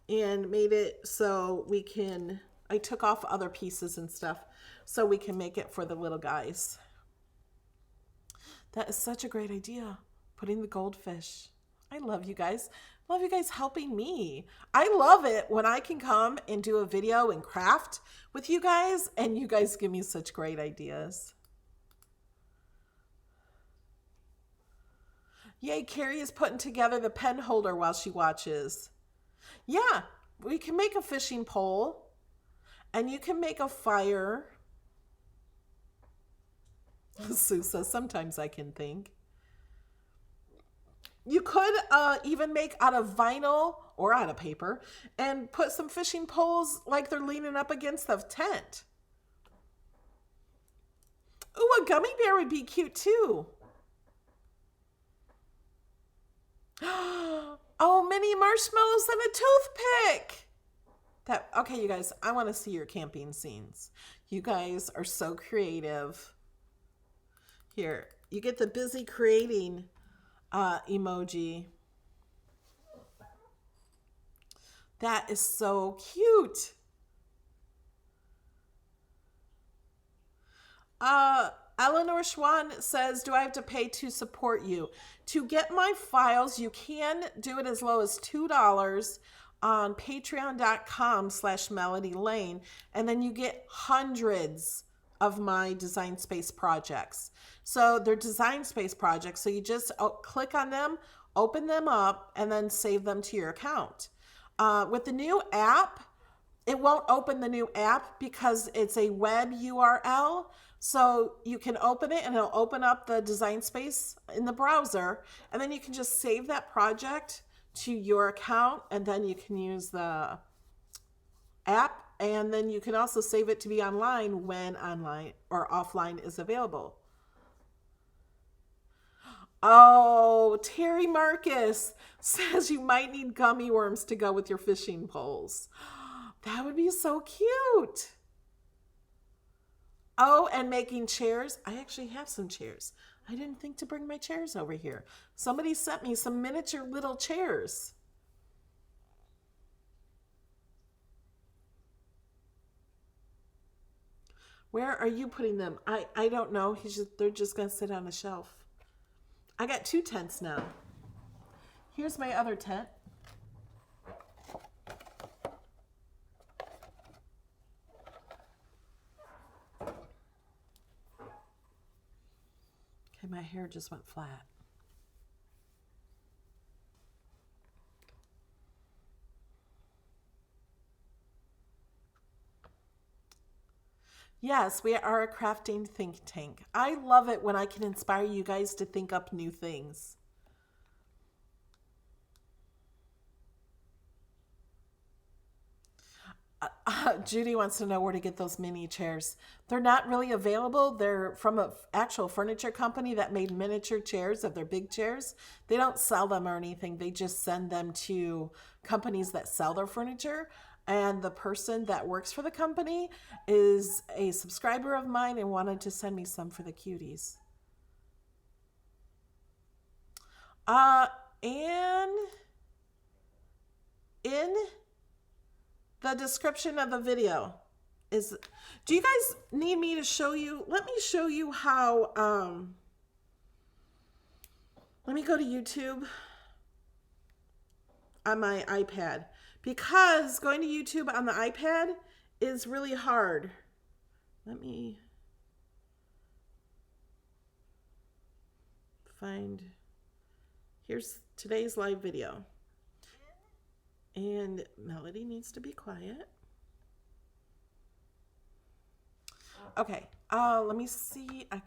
and made it so we can, I took off other pieces and stuff so we can make it for the little guys. That is such a great idea, putting the goldfish. I love you guys. Love you guys helping me. I love it when I can come and do a video and craft with you guys and you guys give me such great ideas. Yay, Carrie is putting together the pen holder while she watches. Yeah, we can make a fishing pole and you can make a fire. Sue says, sometimes I can think. You could even make out of vinyl or out of paper and put some fishing poles like they're leaning up against the tent. Ooh, a gummy bear would be cute too. Oh, mini marshmallows and a toothpick. Okay, you guys, I want to see your camping scenes. You guys are so creative. Here, you get the busy creating emoji. That is so cute. Eleanor Schwan says, do I have to pay to support you? To get my files, you can do it as low as $2 on patreon.com/Melody Lane. And then you get hundreds of my Design Space projects. So they're Design Space projects. So you just click on them, open them up, and then save them to your account. With the new app, it won't open the new app because it's a web URL. So you can open it and it'll open up the Design Space in the browser. And then you can just save that project to your account. And then you can use the app. And then you can also save it to be online when online or offline is available. Oh, Terry Marcus says you might need gummy worms to go with your fishing poles. That would be so cute. Oh, and making chairs. I actually have some chairs. I didn't think to bring my chairs over here. Somebody sent me some miniature little chairs. Where are you putting them? I don't know. They're just going to sit on a shelf. I got 2 tents now. Here's my other tent. Okay, my hair just went flat. Yes, we are a crafting think tank. I love it when I can inspire you guys to think up new things. Judy wants to know where to get those mini chairs. They're not really available. They're from an actual furniture company that made miniature chairs of their big chairs. They don't sell them or anything. They just send them to companies that sell their furniture. And the person that works for the company is a subscriber of mine and wanted to send me some for the cuties. Uh, and in the description of the video is, do you guys need me to show you? Let me show you how, let me go to YouTube on my iPad, because going to YouTube on the iPad is really hard. Let me find, here's today's live video. And Melody needs to be quiet. Okay, let me see. I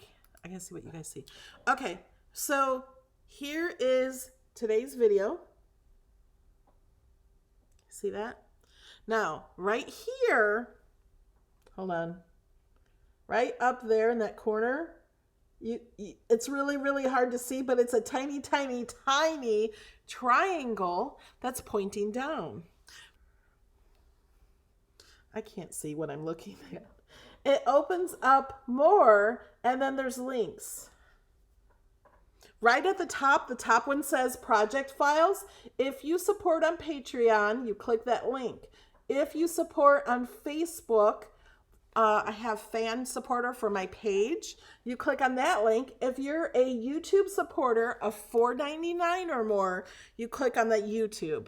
can see what you guys see. Okay, so here is today's video. See that? Now, right here, hold on. Right up there in that corner, it's really, really hard to see, but it's a tiny, tiny, tiny triangle that's pointing down. I can't see what I'm looking at. It opens up more, and then there's links. Right at the top one says project files. If you support on Patreon, you click that link. If you support on Facebook, I have fan supporter for my page. You click on that link. If you're a YouTube supporter of $4.99 or more, you click on that YouTube.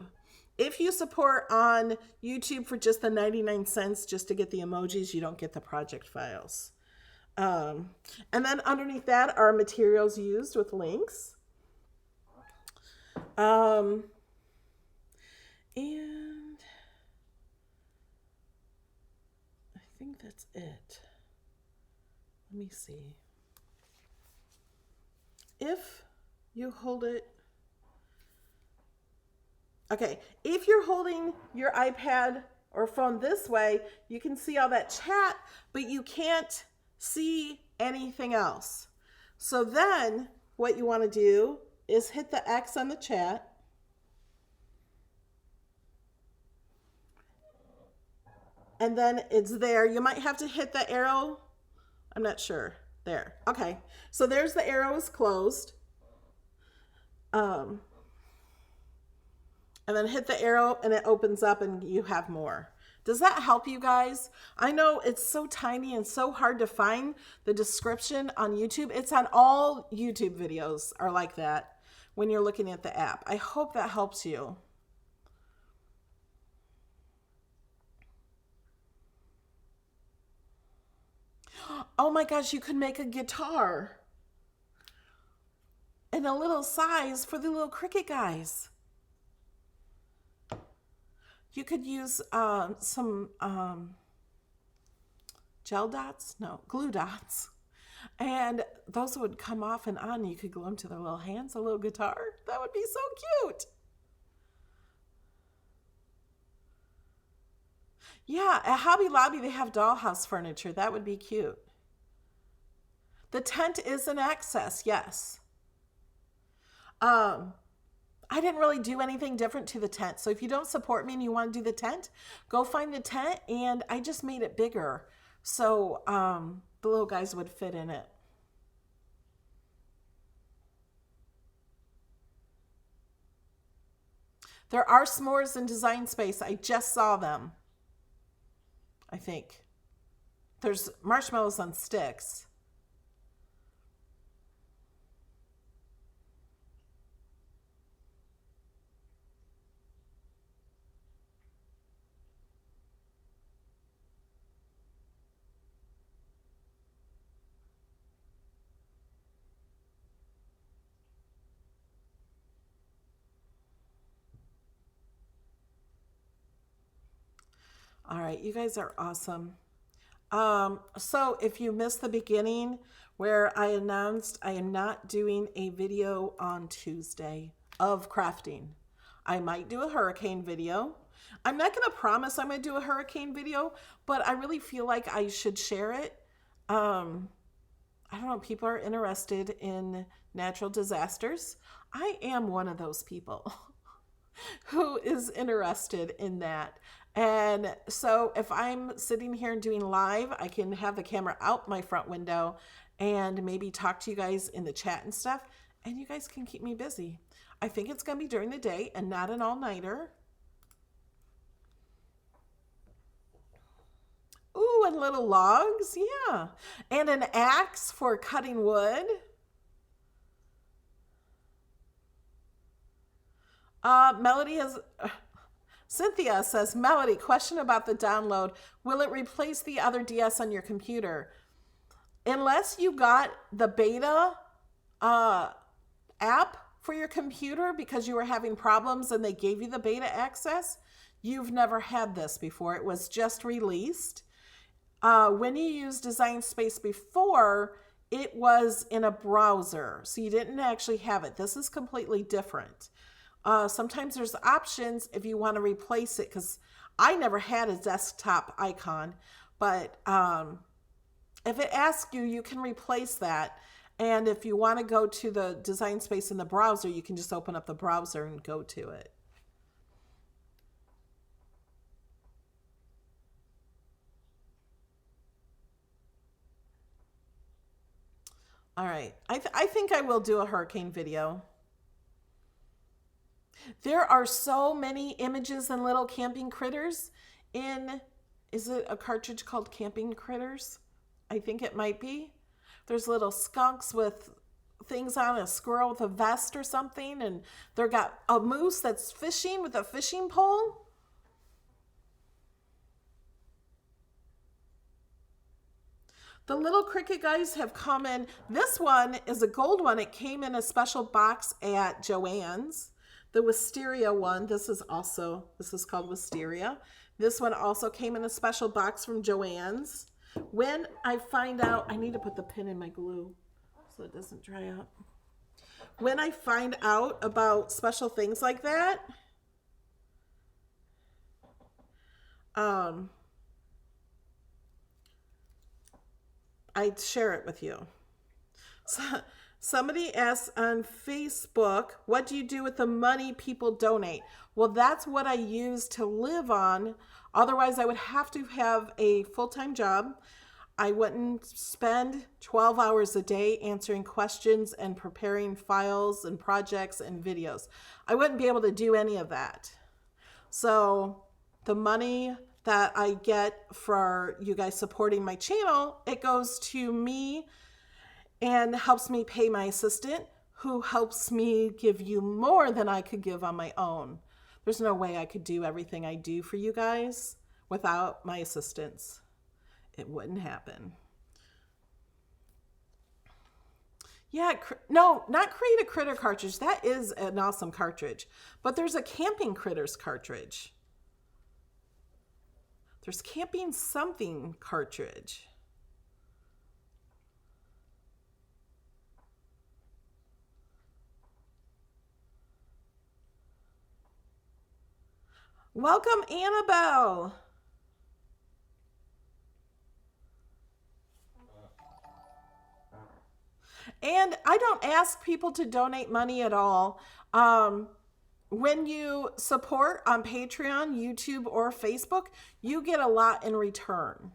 If you support on YouTube for just the 99 cents just to get the emojis, you don't get the project files. And then underneath that are materials used with links. And I think that's it. Let me see. If you hold it, okay, if you're holding your iPad or phone this way, you can see all that chat, but you can't see anything else. So then what you want to do is hit the X on the chat. And then it's there. You might have to hit the arrow. I'm not sure. There. Okay. So there's the arrow is closed. And then hit the arrow and it opens up and you have more. Does that help you guys? I know it's so tiny and so hard to find the description on YouTube. It's on all YouTube videos are like that when you're looking at the app. I hope that helps you. Oh my gosh, you could make a guitar in a little size for the little Cricut guys. You could use some gel dots, no, glue dots. And those would come off and on. You could glue them to their little hands, a little guitar. That would be so cute. Yeah, at Hobby Lobby, they have dollhouse furniture. That would be cute. The tent is an access, yes. I didn't really do anything different to the tent. So if you don't support me and you want to do the tent, go find the tent. And I just made it bigger. So the little guys would fit in it. There are s'mores in Design Space. I just saw them. I think. There's marshmallows on sticks. All right, you guys are awesome. So if you missed the beginning where I announced I am not doing a video on Tuesday of crafting. I might do a hurricane video. I'm not going to promise I'm going to do a hurricane video, but I really feel like I should share it. I don't know, people are interested in natural disasters. I am one of those people who is interested in that. And so if I'm sitting here and doing live, I can have the camera out my front window and maybe talk to you guys in the chat and stuff, and you guys can keep me busy. I think it's going to be during the day and not an all-nighter. Ooh, and little logs, yeah. And an axe for cutting wood. Melody has... Cynthia says, Melody, question about the download. Will it replace the other DS on your computer? Unless you got the beta app for your computer because you were having problems and they gave you the beta access, you've never had this before. It was just released. When you used Design Space before, it was in a browser, so you didn't actually have it. This is completely different. Sometimes there's options if you want to replace it, because I never had a desktop icon, but if it asks you, you can replace that. And if you want to go to the Design Space in the browser, you can just open up the browser and go to it. All right, I think I will do a hurricane video. There are so many images and little camping critters in, is it a cartridge called Camping Critters? I think it might be. There's little skunks with things on, a squirrel with a vest or something, and they've got a moose that's fishing with a fishing pole. The little Cricut guys have come in. This one is a gold one. It came in a special box at Joann's. The Wisteria one, this is called Wisteria. This one also came in a special box from Joann's. When I find out, I need to put the pin in my glue so it doesn't dry out. When I find out about special things like that, I'd share it with you. So, somebody asks on Facebook, what do you do with the money people donate? Well, that's what I use to live on. Otherwise, I would have to have a full-time job. I wouldn't spend 12 hours a day answering questions and preparing files and projects and videos. I wouldn't be able to do any of that. So the money that I get for you guys supporting my channel, it goes to me and helps me pay my assistant, who helps me give you more than I could give on my own. There's no way I could do everything I do for you guys without my assistants. It wouldn't happen. Yeah, no, not Create a Critter cartridge. That is an awesome cartridge. But there's a Camping Critters cartridge. There's Camping something cartridge. Welcome, Annabelle. And I don't ask people to donate money at all. When you support on Patreon, YouTube, or Facebook, you get a lot in return.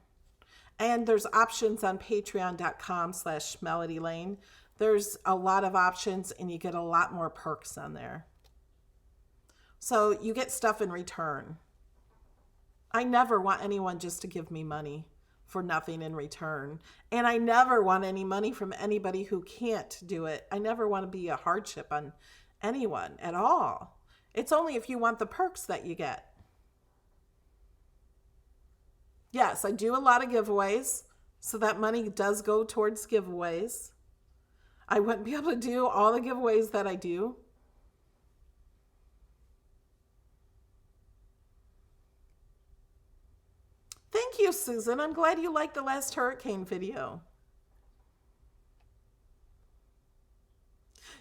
And there's options on patreon.com/melodylane. There's a lot of options and you get a lot more perks on there. So you get stuff in return. I never want anyone just to give me money for nothing in return. And I never want any money from anybody who can't do it. I never want to be a hardship on anyone at all. It's only if you want the perks that you get. Yes, I do a lot of giveaways, so that money does go towards giveaways. I wouldn't be able to do all the giveaways that I do. Thank Thank you, Susan. I'm glad you liked the last hurricane video.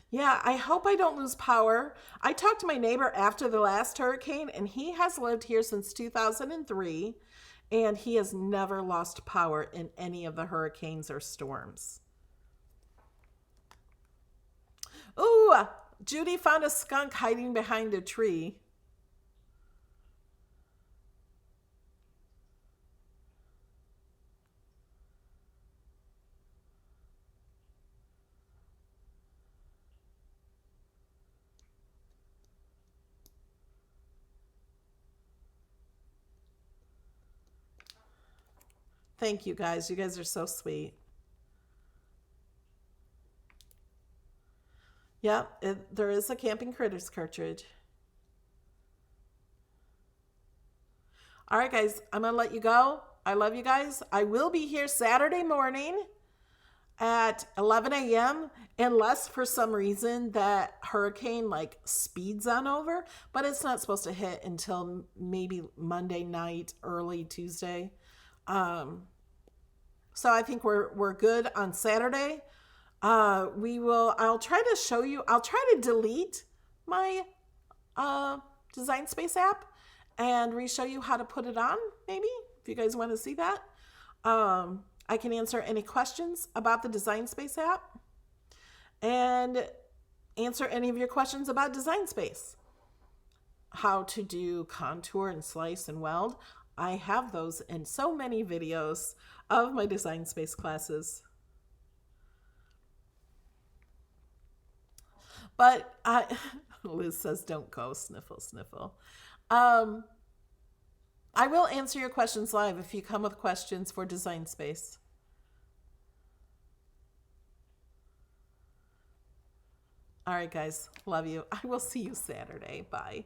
Yeah, I hope I don't lose power. I talked to my neighbor after the last hurricane, and he has lived here since 2003, and he has never lost power in any of the hurricanes or storms. Ooh, Judy found a skunk hiding behind a tree. Thank you guys. You guys are so sweet. Yep, there is a Camping Critters cartridge. All right, guys, I'm going to let you go. I love you guys. I will be here Saturday morning at 11 a.m. unless for some reason that hurricane like speeds on over, but it's not supposed to hit until maybe Monday night, early Tuesday. So I think we're good on Saturday. I'll try to show you, I'll try to delete my Design Space app and re-show you how to put it on, maybe, if you guys want to see that. I can answer any questions about the Design Space app and answer any of your questions about Design Space. How to do contour and slice and weld. I have those in so many videos of my Design Space classes. But Liz says, don't go, sniffle, sniffle. I will answer your questions live if you come with questions for Design Space. All right, guys. Love you. I will see you Saturday. Bye.